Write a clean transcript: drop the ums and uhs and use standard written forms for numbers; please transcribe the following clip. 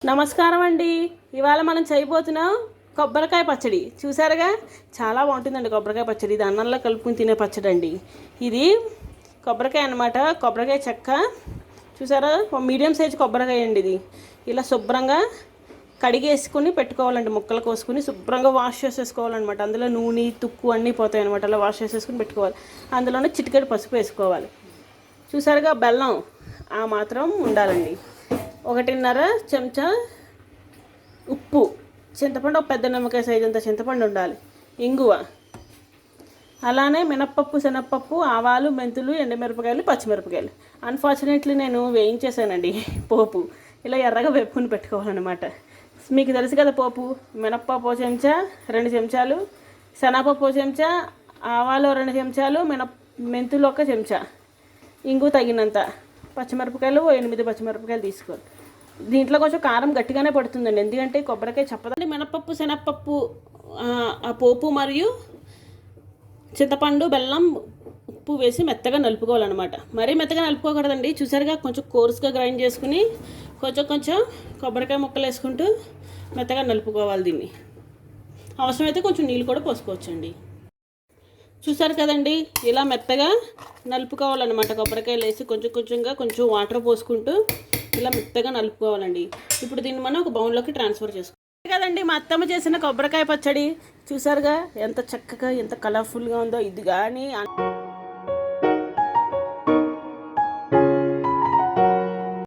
నమస్కారం అండి. ఇవాళ మనం చేయబోతున్నాం కొబ్బరికాయ పచ్చడి. చూసారుగా, చాలా బాగుంటుందండి కొబ్బరికాయ పచ్చడి. ఇది అన్నంలో కలుపుకుని తినే పచ్చడి అండి. ఇది కొబ్బరికాయ అన్నమాట, కొబ్బరికాయ చెక్క. చూసారా, మీడియం సైజ్ కొబ్బరికాయ అండి. ఇది ఇలా శుభ్రంగా కడిగేసుకుని పెట్టుకోవాలండి. ముక్కలు కోసుకుని శుభ్రంగా వాష్ చేసేసుకోవాలన్నమాట. అందులో నూనె తుక్కు అన్నీ పోతాయి అనమాట. అలా వాష్ చేసేసుకుని పెట్టుకోవాలి. అందులోనే చిటికెడు పసుపు వేసుకోవాలి. చూసారుగా, బెల్లం ఆ మాత్రం ఉండాలండి. 1.5 చెంచా ఉప్పు, చింతపండు ఒక పెద్ద నిమ్మకాయ సైజు అంత చింతపండు ఉండాలి, ఇంగువ, అలానే మినప్పప్పు, శనగపప్పు, ఆవాలు, మెంతులు, ఎండుమిరపకాయలు, పచ్చిమిరపకాయలు. అన్ఫార్చునేట్లీ నేను వేయించేసానండి పోపు. ఇలా ఎర్రగా వేపుకుని పెట్టుకోవాలన్నమాట. మీకు తెలుసు కదా పోపు. మినప్పప్పు చెంచా, 2 చెంచాలు, శనగపప్పు చెంచా, ఆవాలు 2 చెంచాలు, మెంతులు 1 చెంచా, ఇంగు తగినంత, పచ్చిమిరపకాయలు 8 పచ్చిమిరపకాయలు తీసుకోవాలి. దీంట్లో కొంచెం కారం గట్టిగానే పడుతుందండి, ఎందుకంటే కొబ్బరికాయ చెప్పదండి. మినపప్పు, శనగపప్పు, ఆ పోపు మరియు చింతపండు, బెల్లం, ఉప్పు వేసి మెత్తగా నలుపుకోవాలన్నమాట. మరీ మెత్తగా నలుపుకోకూడదండి. చూసారుగా, కొంచెం కోర్స్గా గ్రైండ్ చేసుకుని కొంచెం కొబ్బరికాయ ముక్కలు వేసుకుంటూ మెత్తగా నలుపుకోవాలి. దీన్ని అవసరమైతే కొంచెం నీళ్ళు కూడా పోసుకోవచ్చండి. చూసారు కదండి, ఇలా మెత్తగా నలుపుకోవాలన్నమాట. కొబ్బరికాయలు వేసి కొంచెం వాటర్ పోసుకుంటూ ఇలా మెత్తగా నలుపుకోవాలండి. ఇప్పుడు దీన్ని మనం ఒక బౌల్లోకి ట్రాన్స్ఫర్ చేసుకోవాలి కదండి. మా అత్తమ్మ చేసిన కొబ్బరికాయ పచ్చడి చూసారుగా, ఎంత చక్కగా ఎంత కలర్ఫుల్గా ఉందో. ఇది కానీ